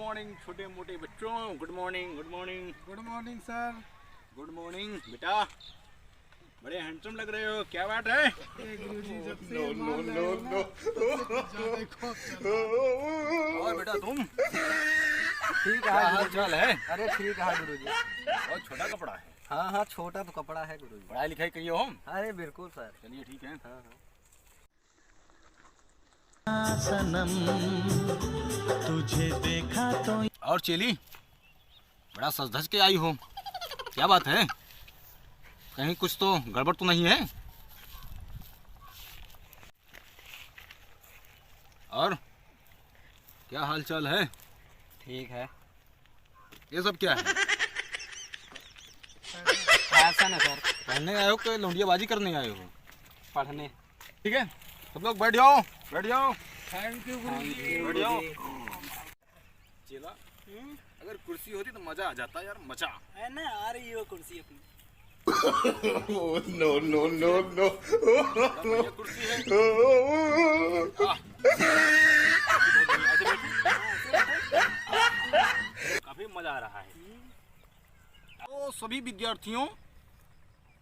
Morning छोटे मोटे बच्चों। Good morning good morning. Good morning sir. Good morning बेटा, बड़े हैंडसम लग रहे हो, क्या बात है? और बेटा तुम ठीक क्या हाल चाल है? अरे ठीक है गुरुजी। बहुत छोटा कपड़ा है। हाँ हाँ छोटा तो कपड़ा है गुरुजी। पढ़ाई लिखाई करिए हो? अरे बिल्कुल सर। चलिए ठीक है। हाँ हाँ। सनम तुझे देखा तो। और चेली, बड़ा सज धज के आई हो, क्या बात है? कहीं कुछ तो गड़बड़ तो नहीं है? और क्या हाल चाल है? ठीक है। ये सब क्या है? फैशन है सर। पढ़ने आए हो कि लौंडियाबाजी करने आए हो? पढ़ने। ठीक है, सब लोग बैठ जाओ, बैठ जाओ। थैंक यू गुरुजी। बैठ जाओ। चेला, अगर कुर्सी होती तो मजा आ जाता यार, मजा। है ना, आ रही हो कुर्सी अपनी। No, no, no, no. बढ़िया कुर्सी है। काफी मजा आ रहा है। तो सभी विद्यार्थियों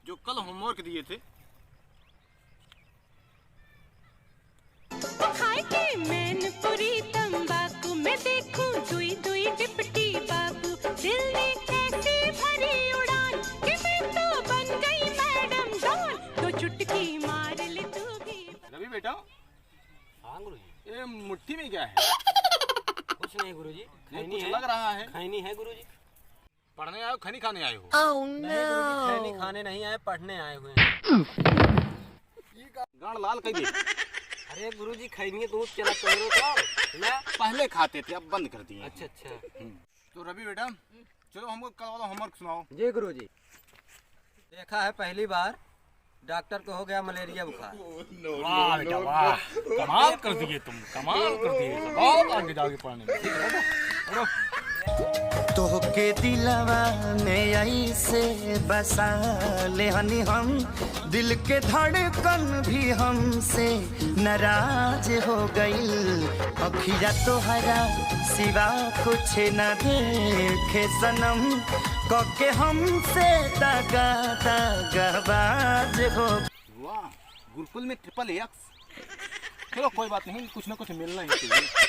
जो कल होमवर्क दिए थे, खाए के मैनपुरी तंबाकू में देखूं दुई दुई डिप्टी बाबू, दिल ने कैसी भरी उड़ान कि मैं तो बन गई मैडम डॉन, तो चुटकी मार ले तू भी। रवि बेटा, हाँ गुरुजी। ये मुट्ठी में क्या है? कुछ नहीं गुरुजी। ये कुछ लग रहा है। खैनी है गुरुजी। पढ़ने आए हो खैनी खाने आए हो? नहीं गुरुजी, खैनी खाने नहीं आए, पढ़ने आए हुए हैं। गाड़ लाल कह दे। अरे गुरुजी खैनी दूध चला करो तो ना। पहले खाते थे, अब बंद कर दिए। अच्छा अच्छा। तो रवि बेटा, चलो हमको कल वाला होमवर्क सुनाओ। जी गुरुजी। देखा है पहली बार डॉक्टर को हो गया मलेरिया बुखार। वाह बेटा वाह, कमाल कर दिए तुम, कमाल कर दिए। बहुत आगे जाओगे पढ़ने में। ठीक है, बैठो, बैठो। तोहके दिलवा में ऐसे बसा ले हनी हम, दिल के धड़कन भी हमसे नाराज हो गइल। अखिया तोहरा सिवा कुछ न देखे सनम, कके हमसे दगा दगाबाज हो। वाह, गुरुकुल में ट्रिपल एक्स। चलो कोई बात नहीं, कुछ ना कुछ मिलना ही चाहिए।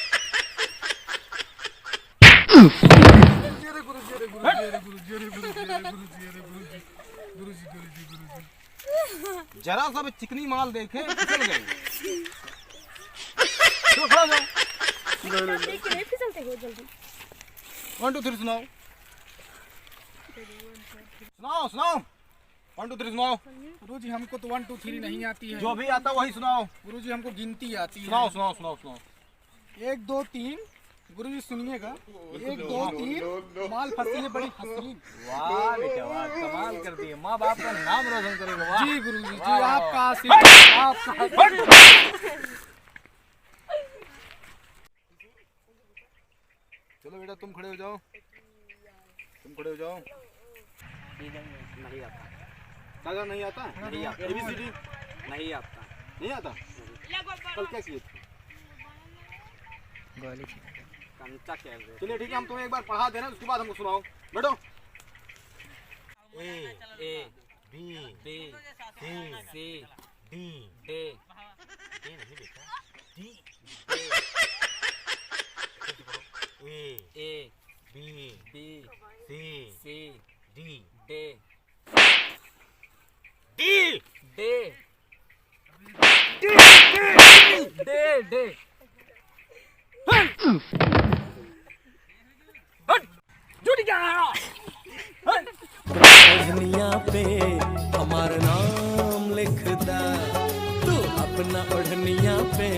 जरा सा भी चिकनी माल देखे फिसल गए। चलो खड़ा हो जाओ। 1 2 3 सुनाओ, सुनाओ सुनाओ। 1 2 3 सुनाओ। गुरुजी हमको तो 1 2 3 नहीं आती है। जो भी आता वही सुनाओ। गुरुजी हमको गिनती आती है। सुनाओ सुनाओ सुनाओ सुनाओ। 1 2 3। गुरुजी सुनिएगा। 1 2 3 माल फसी है बड़ी हसीन। वाह बेटा वाह, कमाल कर दिए। माँ बाप का नाम रोशन करेगा। वाह जी गुरुजी जी, वाह, वाह, आपका आशीर्वाद, आपका आशीर्वाद। चलो बेटा तुम खड़े हो जाओ, तुम खड़े हो जाओ। नहीं आता। सागर नहीं आता? नहीं आता। ABCD नहीं आता। नहीं आता? कल क्या किए थे? कंचा क्या है? चलिए ठीक है, हम तुम्हें एक बार पढ़ा दे रहे हैं, उसके बाद हमको सुनाओ। बैठो। A B B C D D ये नहीं बेटा D A B B C D D D D D D जुट गया। ओढ़निया पे हमारा नाम लिखदा, तू अपना ओढ़निया पे